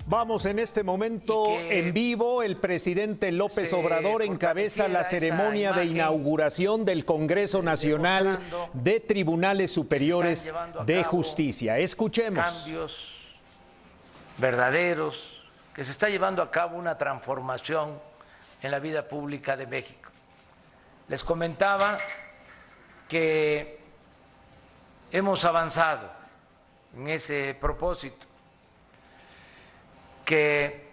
Vamos en este momento en vivo. El presidente López Obrador encabeza la ceremonia de inauguración del Congreso Nacional de Tribunales Superiores de Justicia. Escuchemos. Cambios verdaderos, que se está llevando a cabo una transformación en la vida pública de México. Les comentaba que hemos avanzado en ese propósito, que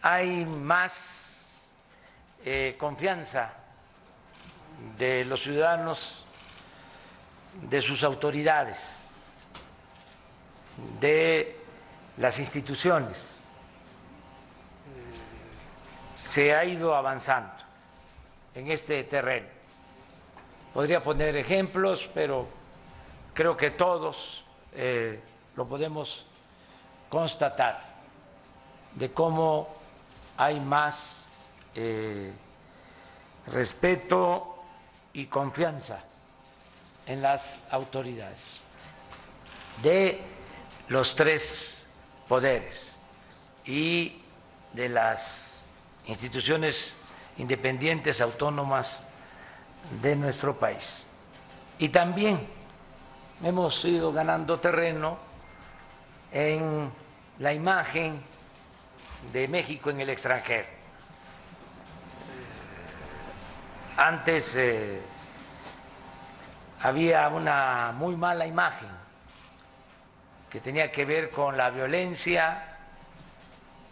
hay más confianza de los ciudadanos, de sus autoridades, de las instituciones. Se ha ido avanzando en este terreno. Podría poner ejemplos, pero creo que todos lo podemos constatar, de cómo hay más respeto y confianza en las autoridades de los tres poderes y de las instituciones independientes autónomas de nuestro país. Y también hemos ido ganando terreno en la imagen de México en el extranjero. Antes había una muy mala imagen que tenía que ver con la violencia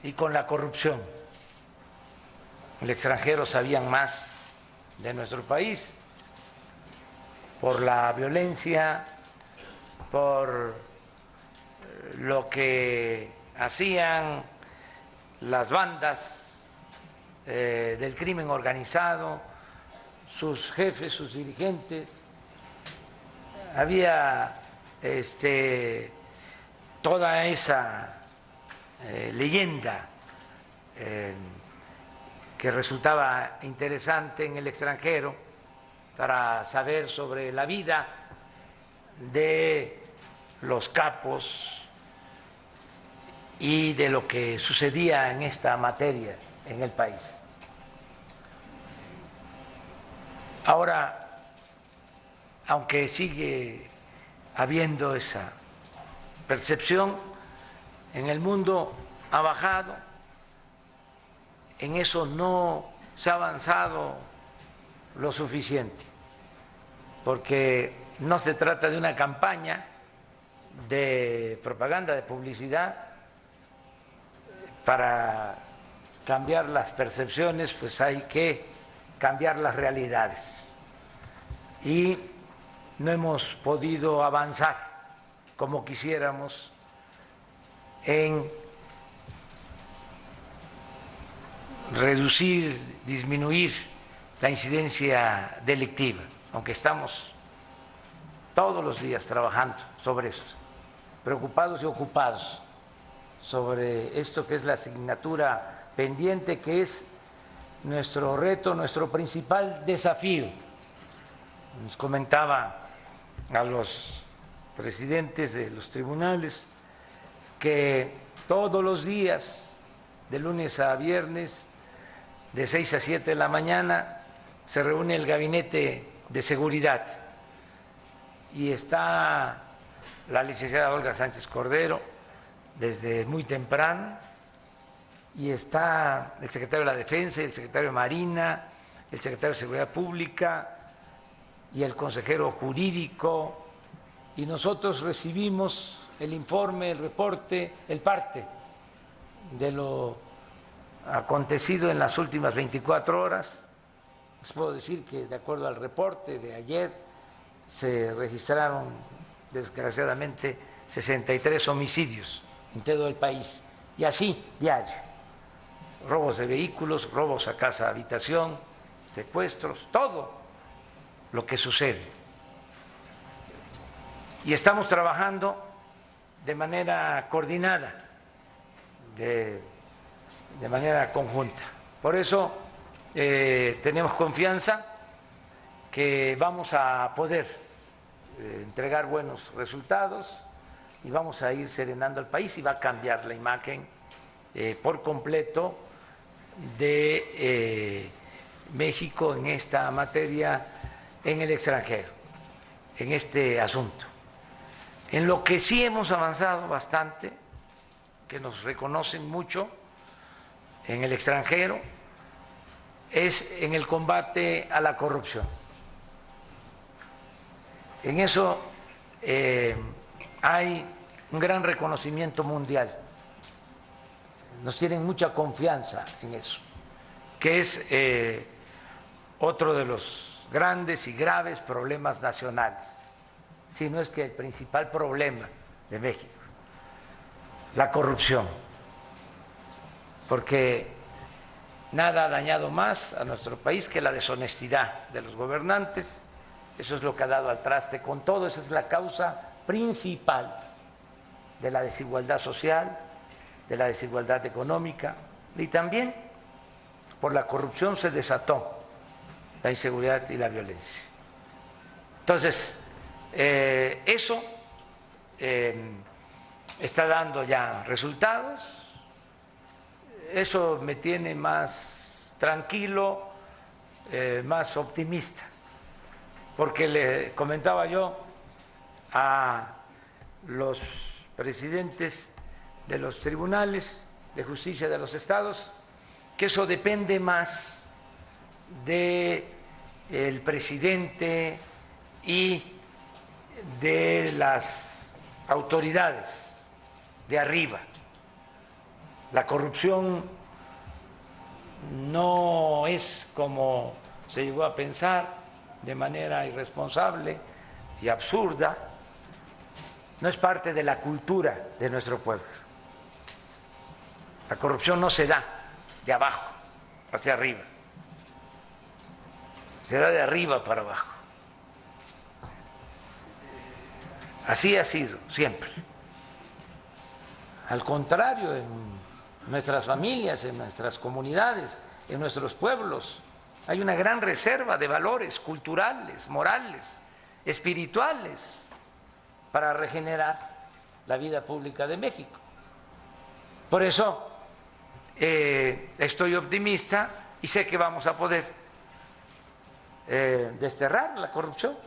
y con la corrupción. El extranjero sabían más de nuestro país por la violencia, por lo que hacían las bandas del crimen organizado, sus jefes, sus dirigentes. Había toda esa leyenda que resultaba interesante en el extranjero para saber sobre la vida de los capos y de lo que sucedía en esta materia en el país. Ahora, aunque sigue habiendo esa percepción, en el mundo ha bajado, en eso no se ha avanzado lo suficiente, porque no se trata de una campaña de propaganda, de publicidad. Para cambiar las percepciones, pues hay que cambiar las realidades. Y no hemos podido avanzar como quisiéramos en reducir, disminuir la incidencia delictiva, aunque estamos todos los días trabajando sobre eso, preocupados y ocupados sobre esto que es la asignatura pendiente, que es nuestro reto, nuestro principal desafío. Nos comentaba a los presidentes de los tribunales que todos los días, de lunes a viernes, de 6 a 7 de la mañana, se reúne el gabinete de seguridad y está la licenciada Olga Sánchez Cordero desde muy temprano, y está el secretario de la Defensa, el secretario de Marina, el secretario de Seguridad Pública y el consejero jurídico, y nosotros recibimos el informe, el reporte, el parte de lo acontecido en las últimas 24 horas. Les puedo decir que, de acuerdo al reporte de ayer, se registraron desgraciadamente 63 homicidios en todo el país, y así diario: robos de vehículos, robos a casa habitación, secuestros, todo lo que sucede. Y estamos trabajando de manera coordinada, de manera conjunta. Por eso tenemos confianza que vamos a poder entregar buenos resultados y vamos a ir serenando al país, y va a cambiar la imagen por completo de México en esta materia en el extranjero, en este asunto. En lo que sí hemos avanzado bastante, que nos reconocen mucho en el extranjero, es en el combate a la corrupción. En eso hay un gran reconocimiento mundial. Nos tienen mucha confianza en eso, que es otro de los grandes y graves problemas nacionales, si no es que el principal problema de México, la corrupción, porque nada ha dañado más a nuestro país que la deshonestidad de los gobernantes. Eso es lo que ha dado al traste con todo, esa es la causa principal de la desigualdad social, de la desigualdad económica, y también por la corrupción se desató la inseguridad y la violencia. Entonces, eso está dando ya resultados, eso me tiene más tranquilo, más optimista, porque le comentaba yo a los presidentes de los tribunales de justicia de los estados que eso depende más del presidente y de las autoridades de arriba. La corrupción no es como se llegó a pensar de manera irresponsable y absurda, no es parte de la cultura de nuestro pueblo. La corrupción no se da de abajo hacia arriba, se da de arriba para abajo. Así ha sido siempre. Al contrario, en nuestras familias, en nuestras comunidades, en nuestros pueblos, hay una gran reserva de valores culturales, morales, espirituales, para regenerar la vida pública de México. Por eso estoy optimista y sé que vamos a poder desterrar la corrupción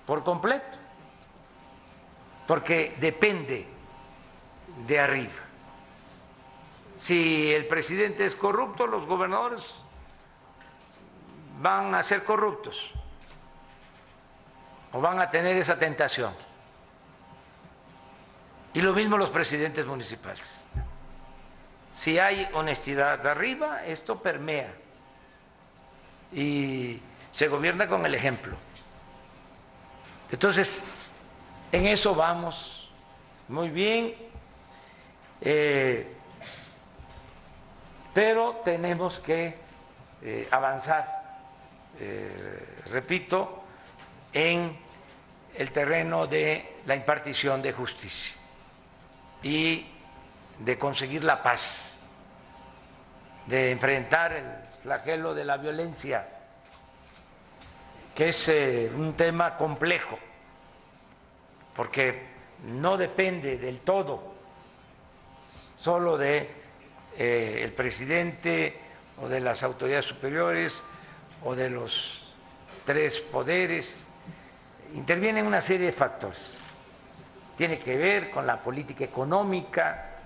por completo, porque depende de arriba. Si el presidente es corrupto, los gobernadores van a ser corruptos o van a tener esa tentación. Y lo mismo los presidentes municipales. Si hay honestidad de arriba, esto permea y se gobierna con el ejemplo. Entonces, en eso vamos muy bien, pero tenemos que avanzar, repito, en el terreno de la impartición de justicia y de conseguir la paz, de enfrentar el flagelo de la violencia, que es un tema complejo, porque no depende del todo solo de el presidente o de las autoridades superiores o de los tres poderes. Intervienen una serie de factores. Tiene que ver con la política económica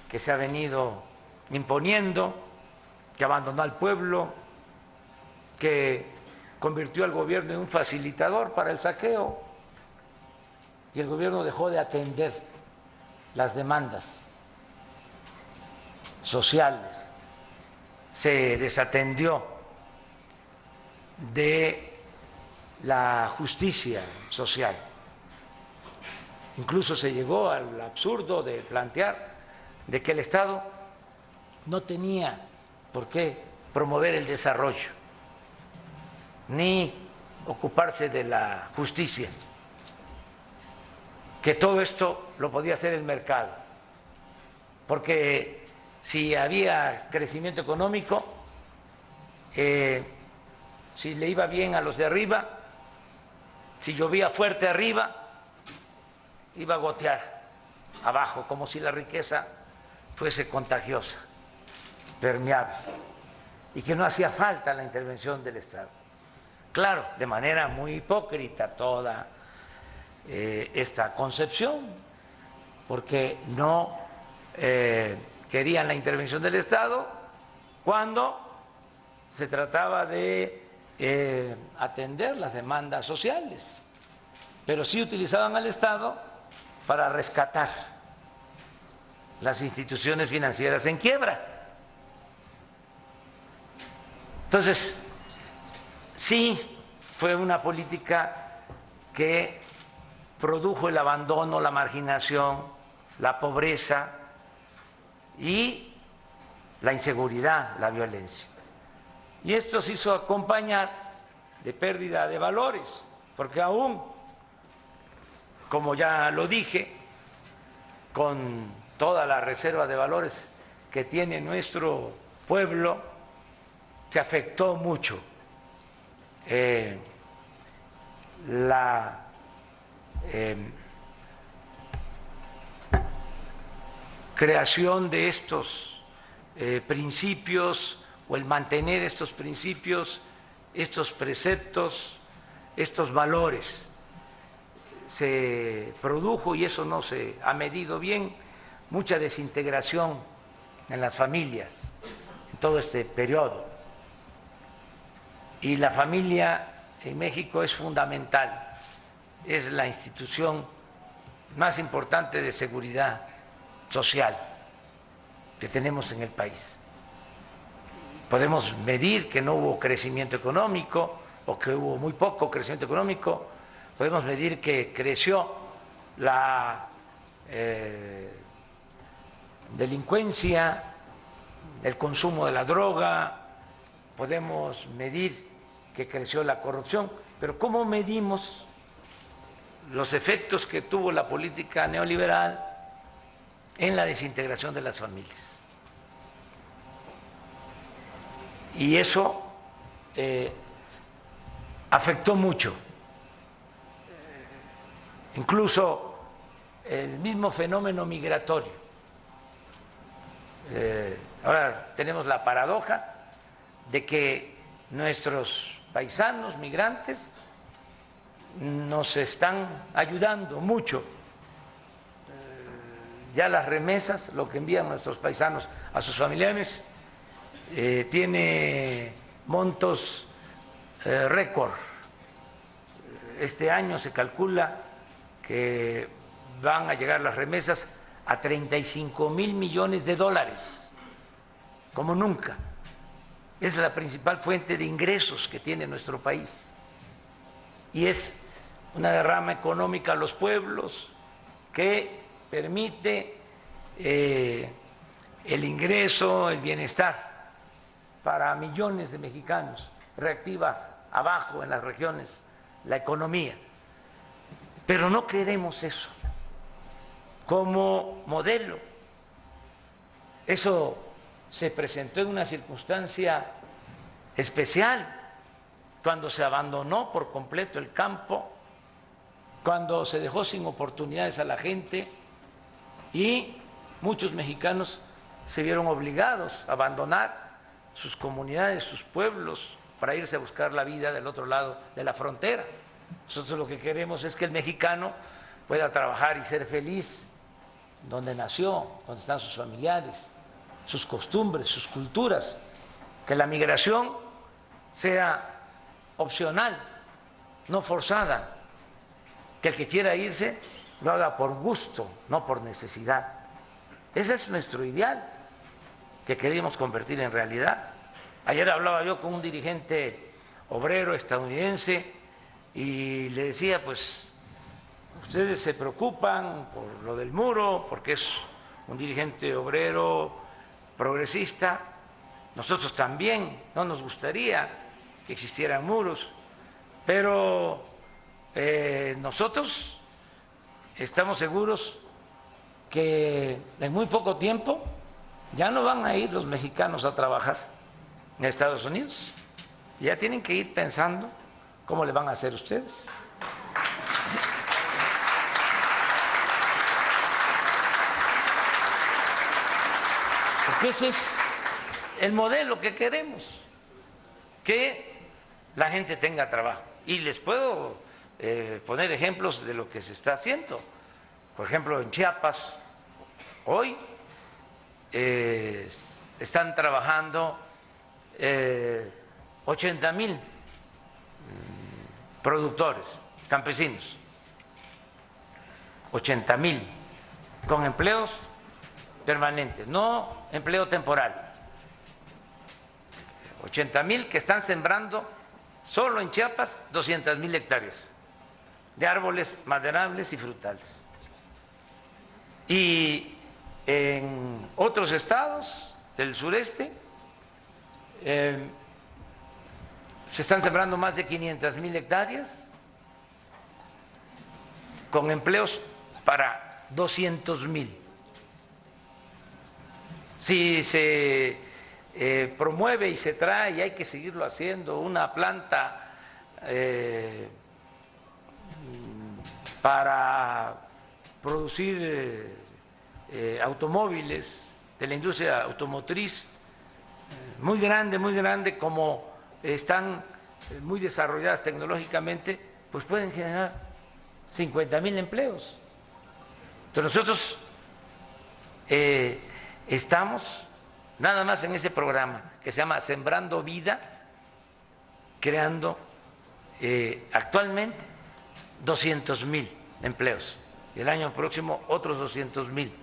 que se ha venido imponiendo, que abandonó al pueblo, que convirtió al gobierno en un facilitador para el saqueo, y el gobierno dejó de atender las demandas sociales, se desatendió de la justicia social. Incluso se llegó al absurdo de plantear de que el Estado no tenía por qué promover el desarrollo ni ocuparse de la justicia, que todo esto lo podía hacer el mercado, porque si había crecimiento económico, si le iba bien a los de arriba, si llovía fuerte arriba, iba a gotear abajo, como si la riqueza fuese contagiosa, permeable, y que no hacía falta la intervención del Estado. Claro, de manera muy hipócrita toda esta concepción, porque no querían la intervención del Estado cuando se trataba de atender las demandas sociales, pero sí utilizaban al Estado para rescatar las instituciones financieras en quiebra. Entonces, sí fue una política que produjo el abandono, la marginación, la pobreza y la inseguridad, la violencia. Y esto se hizo acompañar de pérdida de valores, porque aún, como ya lo dije, con toda la reserva de valores que tiene nuestro pueblo, se afectó mucho la creación de estos principios o el mantener estos principios, estos preceptos, estos valores. Se produjo, y eso no se ha medido bien, mucha desintegración en las familias en todo este periodo. Y la familia en México es fundamental, es la institución más importante de seguridad social que tenemos en el país. Podemos medir que no hubo crecimiento económico o que hubo muy poco crecimiento económico, podemos medir que creció la delincuencia, el consumo de la droga, podemos medir que creció la corrupción, pero ¿cómo medimos los efectos que tuvo la política neoliberal en la desintegración de las familias? Y eso afectó mucho, incluso el mismo fenómeno migratorio. Ahora tenemos la paradoja de que nuestros paisanos migrantes nos están ayudando mucho. Ya las remesas, lo que envían nuestros paisanos a sus familiares, tiene montos récord. Este año se calcula que van a llegar las remesas a 35,000 millones de dólares, como nunca. Es la principal fuente de ingresos que tiene nuestro país y es una derrama económica a los pueblos que permite el ingreso, el bienestar para millones de mexicanos, reactiva abajo en las regiones la economía. Pero no queremos eso como modelo. Eso se presentó en una circunstancia especial, cuando se abandonó por completo el campo, cuando se dejó sin oportunidades a la gente y muchos mexicanos se vieron obligados a abandonar sus comunidades, sus pueblos, para irse a buscar la vida del otro lado de la frontera. Nosotros lo que queremos es que el mexicano pueda trabajar y ser feliz donde nació, donde están sus familiares, sus costumbres, sus culturas, que la migración sea opcional, no forzada, que el que quiera irse lo haga por gusto, no por necesidad. Ese es nuestro ideal que queremos convertir en realidad. Ayer hablaba yo con un dirigente obrero estadounidense y le decía, pues, ustedes se preocupan por lo del muro, porque es un dirigente obrero progresista. Nosotros también no nos gustaría que existieran muros, pero nosotros estamos seguros que en muy poco tiempo ya no van a ir los mexicanos a trabajar en Estados Unidos. Ya tienen que ir pensando cómo le van a hacer ustedes. Porque ese es el modelo que queremos, que la gente tenga trabajo. Y les puedo poner ejemplos de lo que se está haciendo. Por ejemplo, en Chiapas, hoy están trabajando 80,000 productores, campesinos, 80,000 con empleos permanentes, no empleo temporal. 80,000 que están sembrando solo en Chiapas 200,000 hectáreas de árboles maderables y frutales. Y en otros estados del sureste se están sembrando más de 500,000 hectáreas con empleos para 200,000. Si se promueve y se trae, y hay que seguirlo haciendo, una planta para producir automóviles de la industria automotriz muy grande, como están muy desarrolladas tecnológicamente, pues pueden generar 50,000 empleos. Pero nosotros estamos nada más en ese programa que se llama Sembrando Vida, creando actualmente 200,000 empleos. Y el año próximo otros 200,000,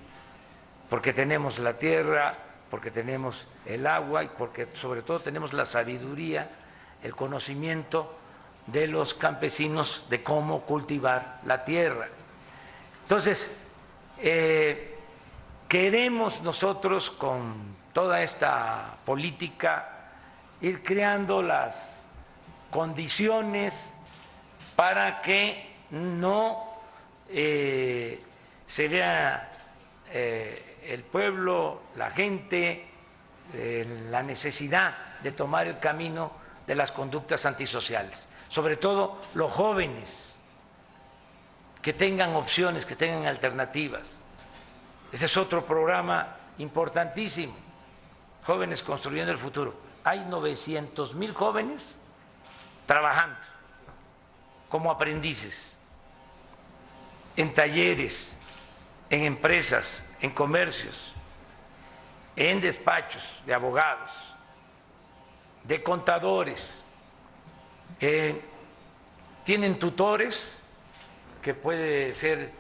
porque tenemos la tierra, porque tenemos el agua y porque sobre todo tenemos la sabiduría, el conocimiento de los campesinos de cómo cultivar la tierra. Entonces, queremos nosotros con toda esta política ir creando las condiciones para que no se vea el pueblo, la gente, la necesidad de tomar el camino de las conductas antisociales, sobre todo los jóvenes, que tengan opciones, que tengan alternativas. Ese es otro programa importantísimo, Jóvenes Construyendo el Futuro. Hay 900,000 jóvenes trabajando como aprendices en talleres, en empresas, en comercios, en despachos de abogados, de contadores, tienen tutores, que puede ser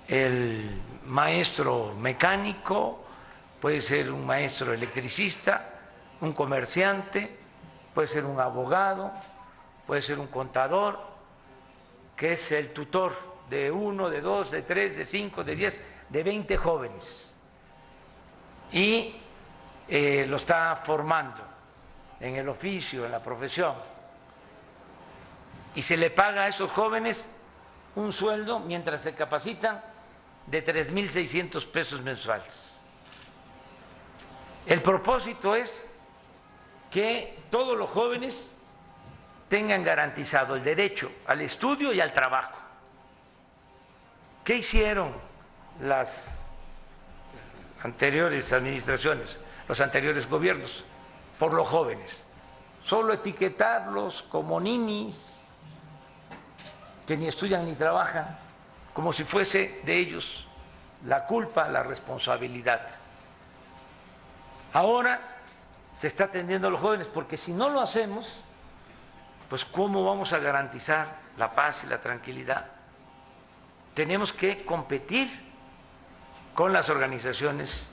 el maestro mecánico, puede ser un maestro electricista, un comerciante, puede ser un abogado, puede ser un contador, que es el tutor de 1, de 2, de 3, de 5, de 10, de 20 jóvenes. Y lo está formando en el oficio, en la profesión. Y se le paga a esos jóvenes un sueldo mientras se capacitan de 3,600 pesos mensuales. El propósito es que todos los jóvenes tengan garantizado el derecho al estudio y al trabajo. ¿Qué hicieron las anteriores administraciones, los anteriores gobiernos por los jóvenes? Solo etiquetarlos como ninis, que ni estudian ni trabajan, como si fuese de ellos la culpa, la responsabilidad. Ahora se está atendiendo a los jóvenes, porque si no lo hacemos, pues ¿cómo vamos a garantizar la paz y la tranquilidad? Tenemos que competir con las organizaciones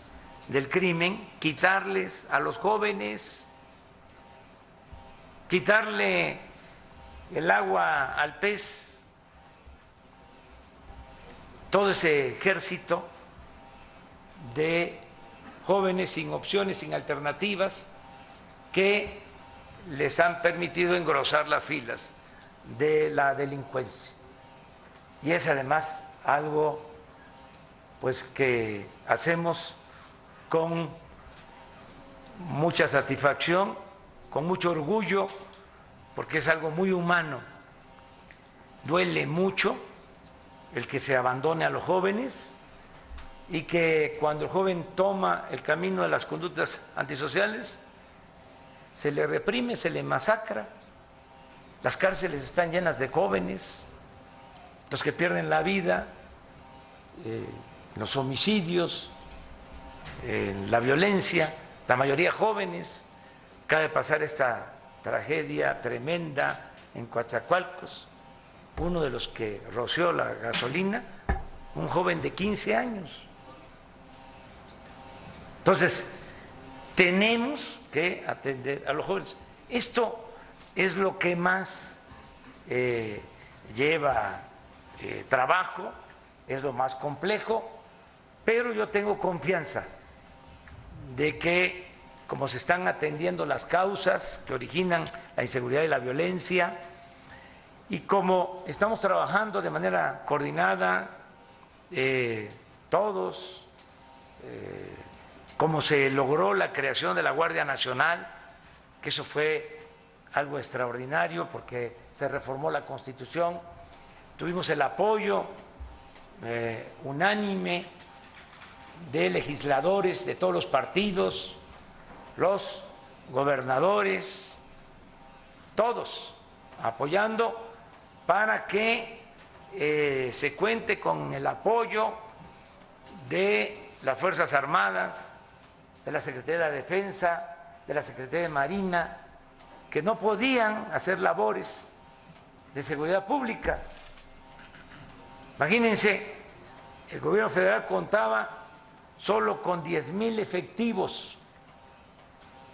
del crimen, quitarles a los jóvenes, quitarle el agua al pez, todo ese ejército de jóvenes sin opciones, sin alternativas, que les han permitido engrosar las filas de la delincuencia. Y es además algo pues que hacemos con mucha satisfacción, con mucho orgullo, porque es algo muy humano. Duele mucho el que se abandone a los jóvenes, y que cuando el joven toma el camino de las conductas antisociales, se le reprime, se le masacra. Las cárceles están llenas de jóvenes, los que pierden la vida, los homicidios, la violencia, la mayoría jóvenes. Acaba de pasar esta tragedia tremenda en Coatzacoalcos, uno de los que roció la gasolina, un joven de 15 años. Entonces, tenemos que atender a los jóvenes. Esto es lo que más lleva trabajo, es lo más complejo, pero yo tengo confianza de que, como se están atendiendo las causas que originan la inseguridad y la violencia, y como estamos trabajando de manera coordinada todos, como se logró la creación de la Guardia Nacional, que eso fue algo extraordinario porque se reformó la Constitución, tuvimos el apoyo unánime de legisladores de todos los partidos, los gobernadores, todos apoyando para que se cuente con el apoyo de las Fuerzas Armadas, de la Secretaría de Defensa, de la Secretaría de Marina, que no podían hacer labores de seguridad pública. Imagínense, el gobierno federal contaba solo con 10,000 efectivos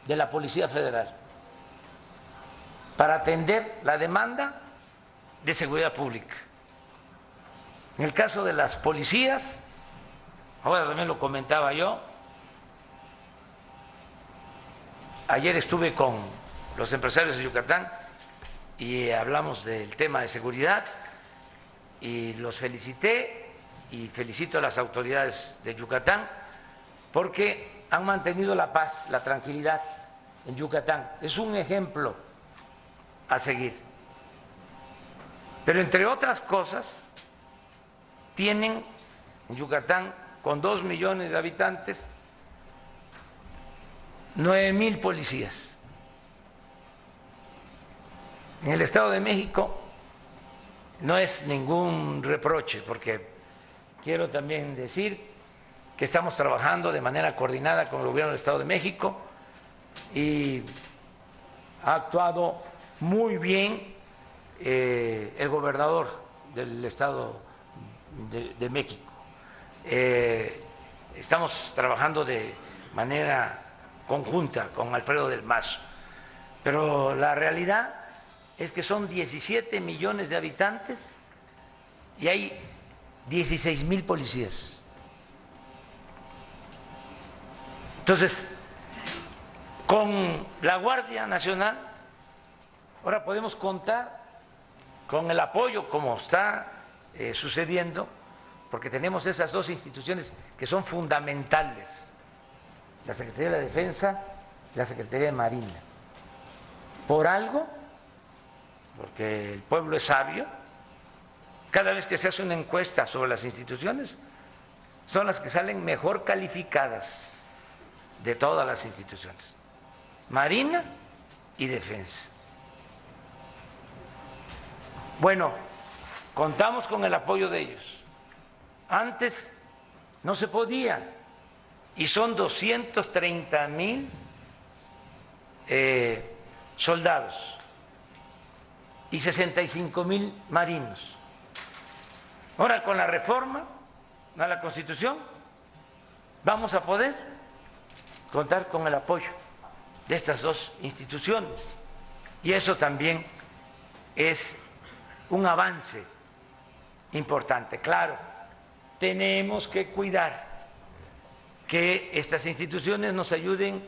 de la Policía Federal para atender la demanda de seguridad pública. En el caso de las policías, ahora también lo comentaba yo, ayer estuve con los empresarios de Yucatán y hablamos del tema de seguridad y los felicité y felicito a las autoridades de Yucatán porque han mantenido la paz, la tranquilidad en Yucatán. Es un ejemplo a seguir. Pero entre otras cosas, tienen en Yucatán, con 2 millones de habitantes, 9,000 policías. En el Estado de México no es ningún reproche, porque quiero también decir que estamos trabajando de manera coordinada con el gobierno del Estado de México y ha actuado muy bien el gobernador del Estado de México. Estamos trabajando de manera conjunta con Alfredo del Mazo, pero la realidad es que son 17 millones de habitantes y hay 16,000 policías. Entonces, con la Guardia Nacional, ahora podemos contar con el apoyo, como está sucediendo, porque tenemos esas dos instituciones que son fundamentales, la Secretaría de la Defensa y la Secretaría de Marina. Por algo, porque el pueblo es sabio, cada vez que se hace una encuesta sobre las instituciones, son las que salen mejor calificadas de todas las instituciones, Marina y Defensa. Bueno, contamos con el apoyo de ellos. Antes no se podía, y son 230,000 soldados y 65,000 marinos. Ahora, con la reforma a la Constitución, vamos a poder contar con el apoyo de estas dos instituciones, y eso también es un avance importante. Claro, tenemos que cuidar que estas instituciones nos ayuden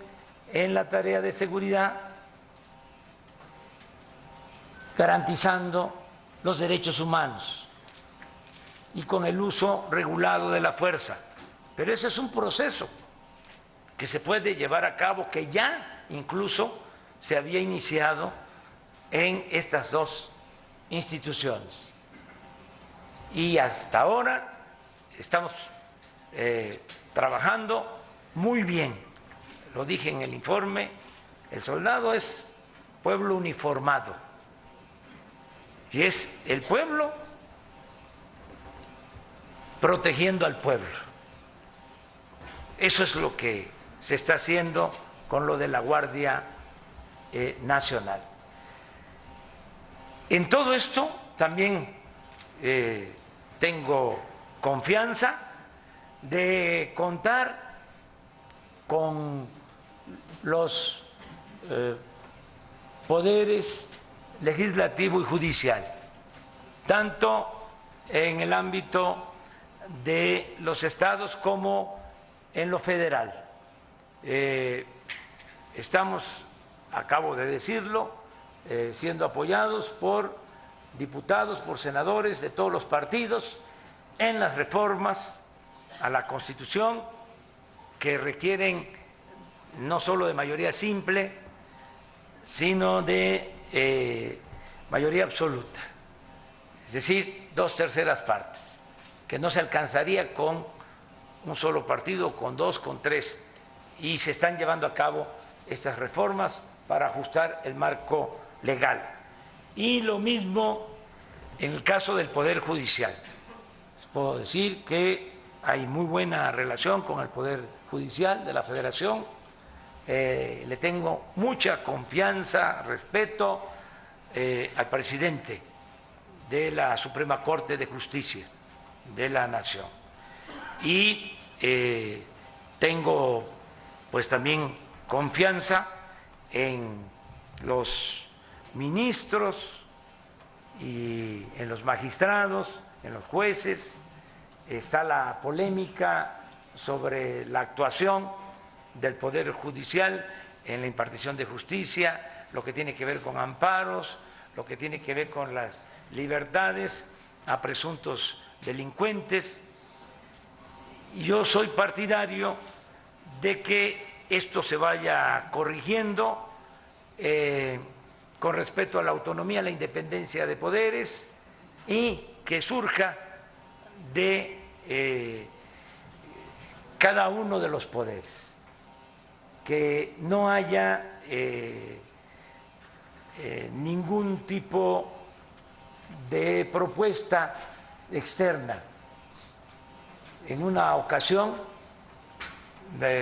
en la tarea de seguridad, garantizando los derechos humanos y con el uso regulado de la fuerza. Pero ese es un proceso que se puede llevar a cabo, que ya incluso se había iniciado en estas dos instituciones. Y hasta ahora estamos trabajando muy bien. Lo dije en el informe, el soldado es pueblo uniformado y es el pueblo protegiendo al pueblo. Eso es lo que se está haciendo con lo de la Guardia Nacional. En todo esto también tengo confianza de contar con los poderes legislativo y judicial, tanto en el ámbito de los estados como en lo federal. Estamos, acabo de decirlo, siendo apoyados por diputados, por senadores de todos los partidos en las reformas a la Constitución que requieren no solo de mayoría simple, sino de mayoría absoluta, es decir, 2/3 partes, que no se alcanzaría con un solo partido, con 2, con 3, y se están llevando a cabo estas reformas para ajustar el marco legal. Y lo mismo en el caso del Poder Judicial. Les puedo decir que hay muy buena relación con el Poder Judicial de la Federación, le tengo mucha confianza, respeto al presidente de la Suprema Corte de Justicia de la Nación. Y tengo pues también confianza en los ministros y en los magistrados, en los jueces. Está la polémica sobre la actuación del Poder Judicial en la impartición de justicia, lo que tiene que ver con amparos, lo que tiene que ver con las libertades a presuntos delincuentes. Yo soy partidario de que esto se vaya corrigiendo con respeto a la autonomía, a la independencia de poderes y que surja de cada uno de los poderes, que no haya ningún tipo de propuesta externa. En una ocasión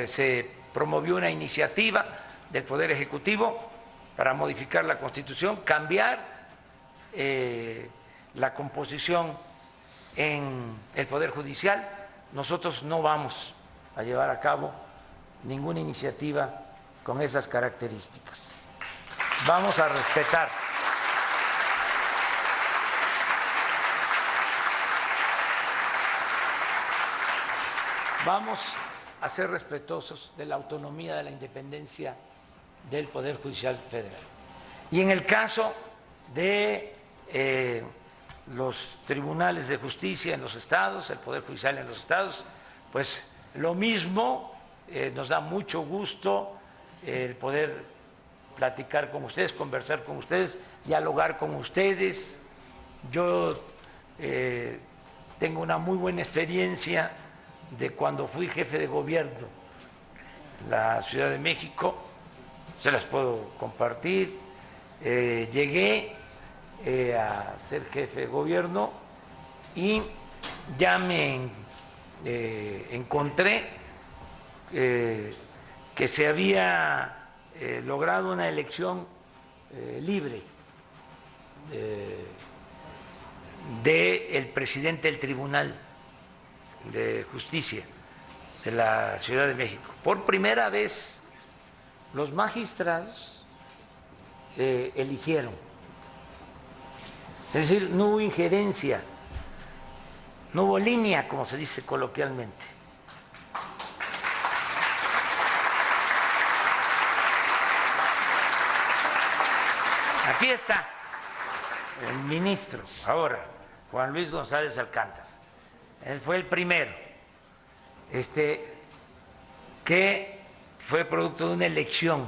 se promovió una iniciativa del Poder Ejecutivo para modificar la Constitución, cambiar la composición en el Poder Judicial. Nosotros no vamos a llevar a cabo ninguna iniciativa con esas características. Vamos a respetar vamos a ser respetuosos de la autonomía, de la independencia del Poder Judicial Federal. Y en el caso de los tribunales de justicia en los estados, el Poder Judicial en los estados, pues lo mismo, nos da mucho gusto el poder platicar con ustedes, conversar con ustedes, dialogar con ustedes. Yo tengo una muy buena experiencia de cuando fui jefe de gobierno en la Ciudad de México, se las puedo compartir. Llegué a ser jefe de gobierno y ya me encontré que se había logrado una elección libre del presidente del Tribunal de Justicia de la Ciudad de México. Por primera vez los magistrados eligieron, es decir, no hubo injerencia, no hubo línea, como se dice coloquialmente. Aquí está el ministro ahora, Juan Luis González Alcántara. Él fue el primero que fue producto de una elección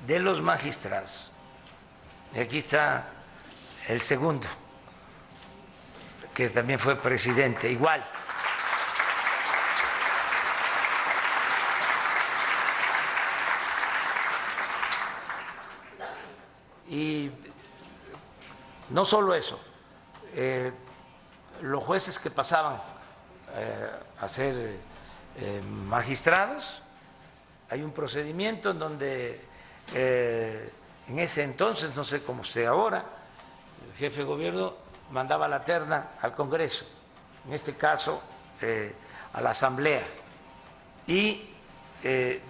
de los magistrados. Y aquí está el segundo, que también fue presidente, igual. no solo eso, los jueces que pasaban a ser magistrados, hay un procedimiento en donde en ese entonces, no sé cómo sea ahora, el jefe de gobierno mandaba la terna al Congreso, en este caso a la Asamblea, y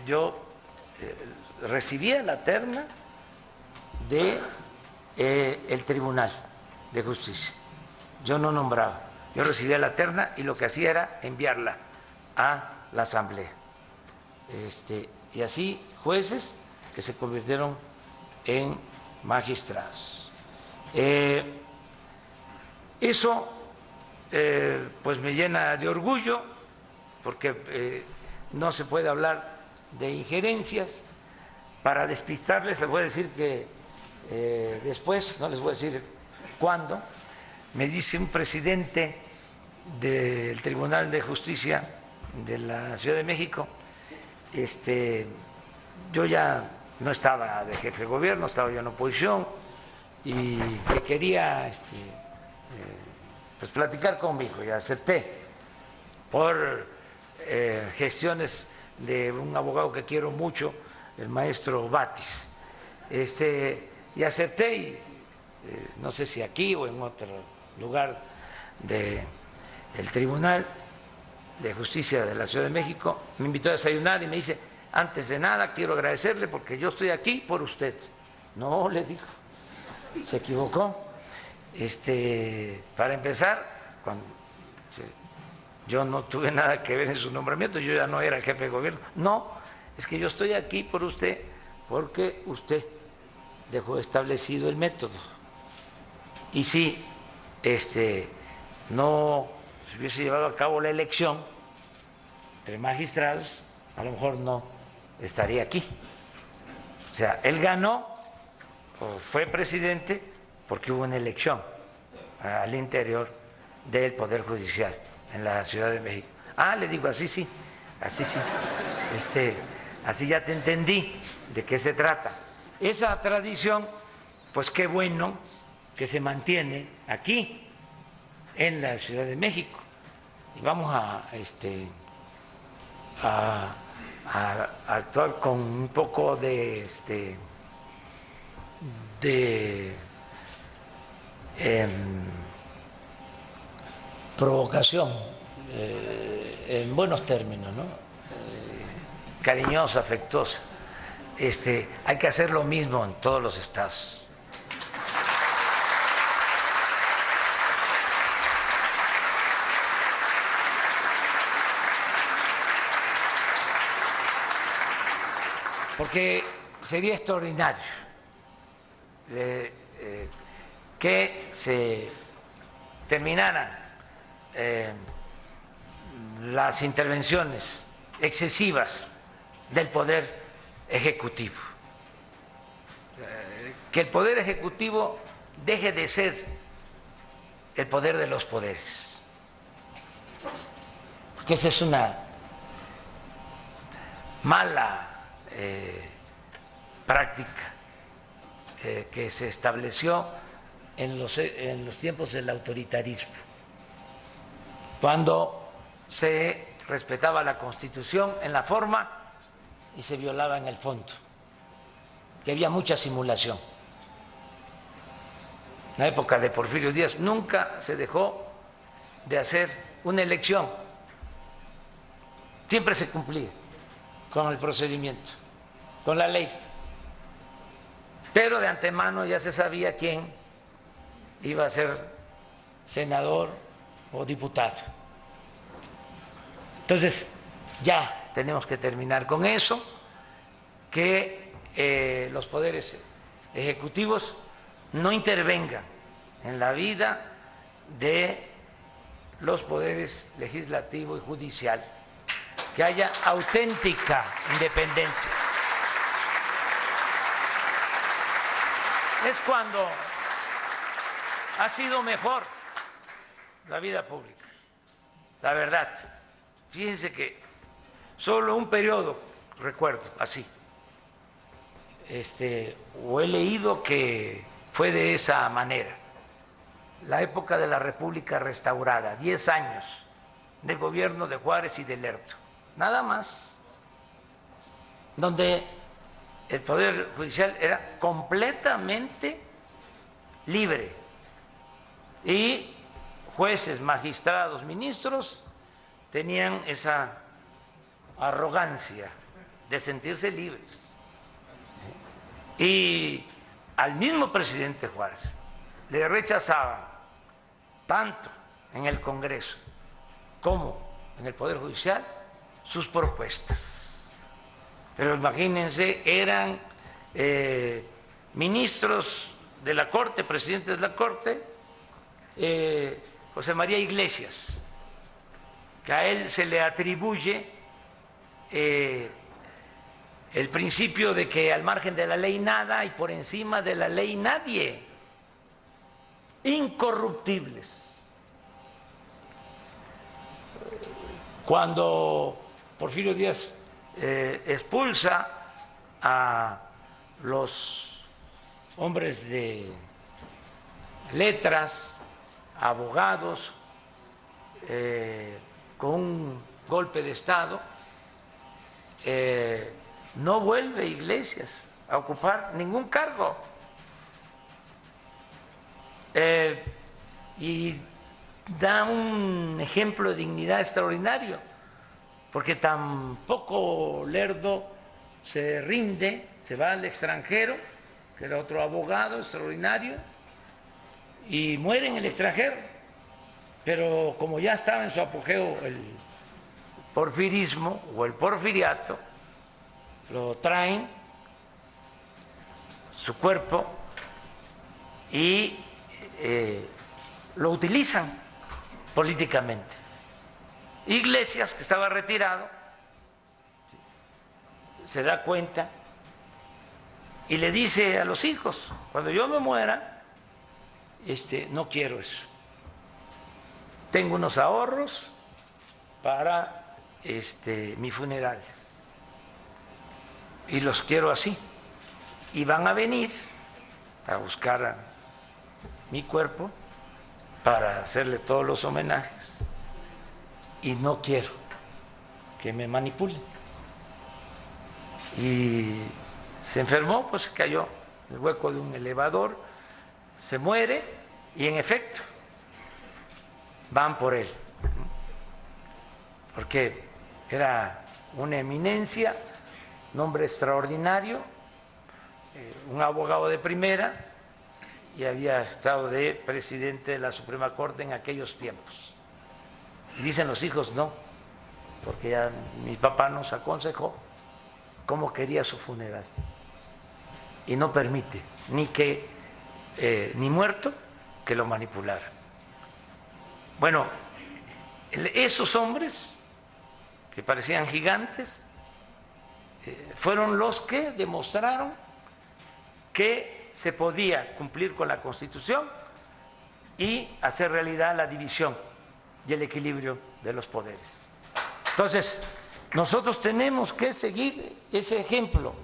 yo recibía la terna de el Tribunal de Justicia. Yo no nombraba, yo recibía la terna y lo que hacía era enviarla a la Asamblea. Y así jueces que se convirtieron en magistrados. Eso pues me llena de orgullo, porque no se puede hablar de injerencias. Para despistarles les voy a decir que después, no les voy a decir cuándo, me dice un presidente del Tribunal de Justicia de la Ciudad de México, yo ya no estaba de jefe de gobierno, estaba yo en oposición, y que quería pues platicar conmigo, y acepté por gestiones de un abogado que quiero mucho, el maestro Batis, y acepté, y no sé si aquí o en otro lugar del Tribunal de Justicia de la Ciudad de México, me invitó a desayunar y me dice: antes de nada quiero agradecerle porque yo estoy aquí por usted. No, le dijo, se equivocó. Para empezar, yo no tuve nada que ver en su nombramiento, yo ya no era jefe de gobierno. No, es que yo estoy aquí por usted porque usted dejó establecido el método. Y si no se hubiese llevado a cabo la elección entre magistrados, a lo mejor no estaría aquí. O sea, él ganó o fue presidente porque hubo una elección al interior del Poder Judicial en la Ciudad de México. Ah, le digo, así sí, así sí. Así ya te entendí de qué se trata. Esa tradición, pues qué bueno que se mantiene aquí en la Ciudad de México. Y vamos a actuar con un poco de provocación, en buenos términos, ¿no? Cariñosa, afectuosa. Hay que hacer lo mismo en todos los estados. Porque sería extraordinario que se terminaran las intervenciones excesivas del Poder Ejecutivo, que el Poder Ejecutivo deje de ser el poder de los poderes, porque esa es una mala práctica que se estableció en los tiempos del autoritarismo, cuando se respetaba la Constitución en la forma y se violaba en el fondo, que había mucha simulación. En la época de Porfirio Díaz nunca se dejó de hacer una elección, siempre se cumplía con el procedimiento, con la ley, pero de antemano ya se sabía quién iba a ser senador o diputado. Entonces ya tenemos que terminar con eso, que los poderes ejecutivos no intervengan en la vida de los poderes legislativo y judicial, que haya auténtica independencia. Es cuando ha sido mejor la vida pública, la verdad. Fíjense que solo un periodo recuerdo así, o he leído que fue de esa manera, la época de la República restaurada, 10 años de gobierno de Juárez y de Lerdo, nada más, donde el Poder Judicial era completamente libre y jueces, magistrados, ministros tenían esa arrogancia de sentirse libres. Y al mismo presidente Juárez le rechazaban tanto en el Congreso como en el Poder Judicial sus propuestas. Pero imagínense, eran ministros de la Corte, presidentes de la Corte, José María Iglesias, que a él se le atribuye el principio de que al margen de la ley nada y por encima de la ley nadie, incorruptibles. Cuando Porfirio Díaz expulsa a los hombres de letras, abogados, con un golpe de Estado, no vuelve Iglesias a ocupar ningún cargo. Y da un ejemplo de dignidad extraordinario, porque tampoco Lerdo se rinde, se va al extranjero, que era otro abogado extraordinario, y muere en el extranjero. Pero como ya estaba en su apogeo el porfirismo o el porfiriato, lo traen su cuerpo y lo utilizan políticamente. Iglesias, que estaba retirado, se da cuenta y le dice a los hijos: cuando yo me muera, no quiero eso. Tengo unos ahorros para mi funeral y los quiero así. Y van a venir a buscar a mi cuerpo para hacerle todos los homenajes. Y no quiero que me manipulen. Y se enfermó, pues cayó en el hueco de un elevador, se muere y en efecto van por él, porque era una eminencia, un hombre extraordinario, un abogado de primera, y había estado de presidente de la Suprema Corte en aquellos tiempos. Y dicen los hijos: no, porque ya mi papá nos aconsejó cómo quería su funeral y no permite ni muerto que lo manipulara. Bueno, esos hombres que parecían gigantes fueron los que demostraron que se podía cumplir con la Constitución y hacer realidad la división y el equilibrio de los poderes. Entonces, nosotros tenemos que seguir ese ejemplo.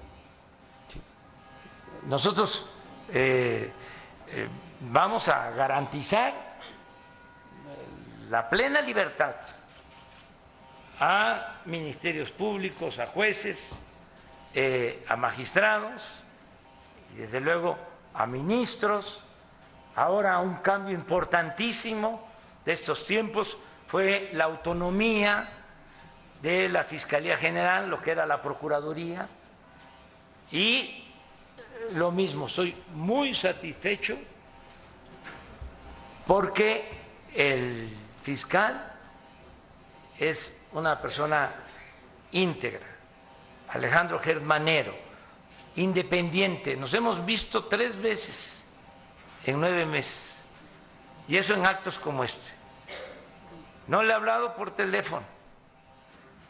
Nosotros vamos a garantizar la plena libertad a ministerios públicos, a jueces, a magistrados y desde luego a ministros. Ahora, un cambio importantísimo de estos tiempos fue la autonomía de la Fiscalía General, lo que era la Procuraduría, y lo mismo, soy muy satisfecho porque el fiscal es una persona íntegra, Alejandro Germanero, independiente. Nos hemos visto 3 veces en 9 meses, y eso en actos como este. No le he hablado por teléfono,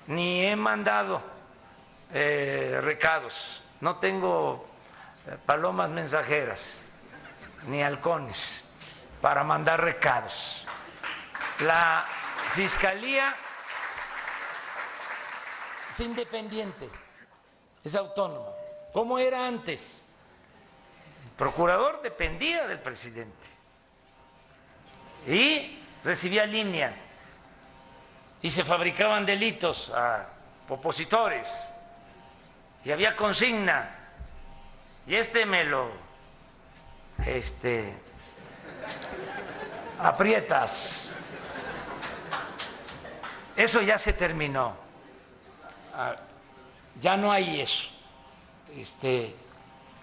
ni he mandado recados, no tengo palomas mensajeras, ni halcones para mandar recados. La Fiscalía es independiente, es autónoma, como era antes. El procurador dependía del presidente y recibía línea y se fabricaban delitos a opositores y había consigna y me lo aprietas. Eso ya se terminó. Ya no hay eso.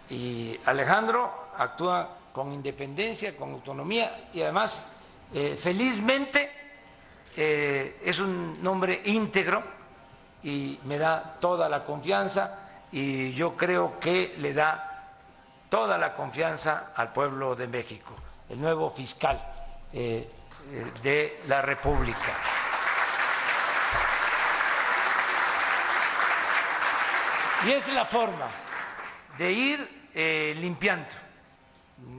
Y Alejandro actúa con independencia, con autonomía y además, felizmente, es un hombre íntegro y me da toda la confianza y yo creo que le da toda la confianza al pueblo de México, el nuevo fiscal de la República. Y es la forma de ir limpiando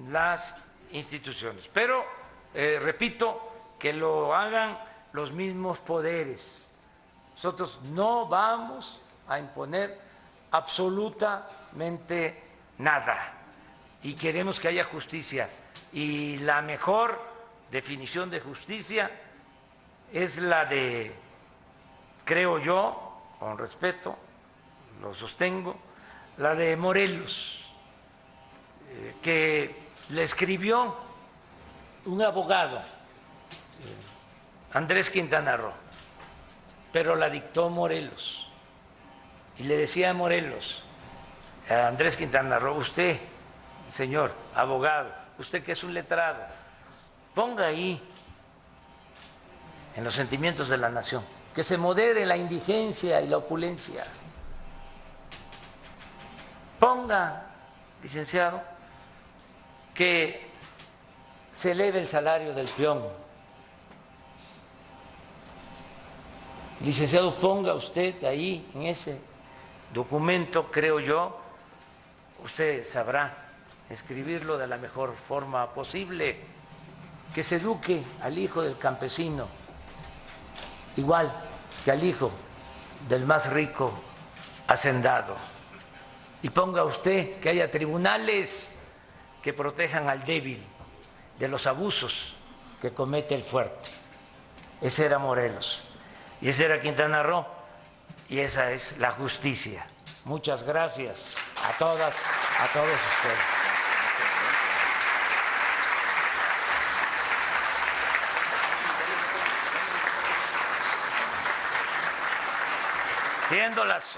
las instituciones. Pero, repito, que lo hagan los mismos poderes. Nosotros no vamos a imponer absolutamente nada y queremos que haya justicia. Y la mejor definición de justicia es la de, creo yo, con respeto, lo sostengo, la de Morelos, que le escribió un abogado, Andrés Quintana Roo, pero la dictó Morelos. Y le decía a Morelos, a Andrés Quintana Roo, usted, señor abogado, usted que es un letrado, ponga ahí, en los sentimientos de la nación, que se modere la indigencia y la opulencia. Ponga, licenciado, que se eleve el salario del peón. Licenciado, ponga usted ahí en ese documento, creo yo, usted sabrá escribirlo de la mejor forma posible, que se eduque al hijo del campesino, igual que al hijo del más rico hacendado. Y ponga usted que haya tribunales que protejan al débil de los abusos que comete el fuerte. Ese era Morelos y ese era Quintana Roo y esa es la justicia. Muchas gracias a todas, a todos ustedes. Siendo las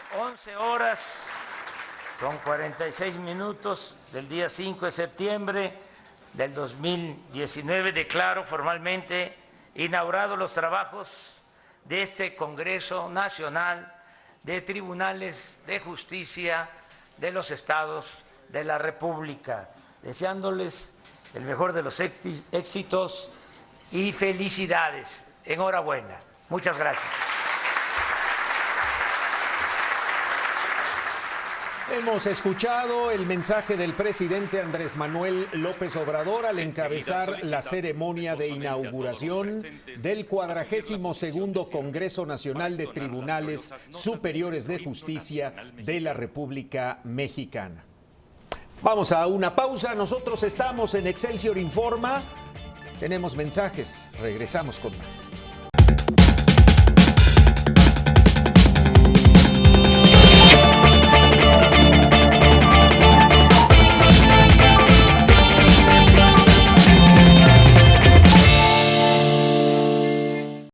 11:46 del día 5 de septiembre del 2019, declaro formalmente inaugurados los trabajos de este Congreso Nacional de Tribunales de Justicia de los Estados de la República, deseándoles el mejor de los éxitos y felicidades. Enhorabuena. Muchas gracias. Hemos escuchado el mensaje del presidente Andrés Manuel López Obrador al encabezar la ceremonia de inauguración del 42º Congreso Nacional de Tribunales Superiores de Justicia de la República Mexicana. Vamos a una pausa. Nosotros estamos en Excelsior Informa. Tenemos mensajes. Regresamos con más.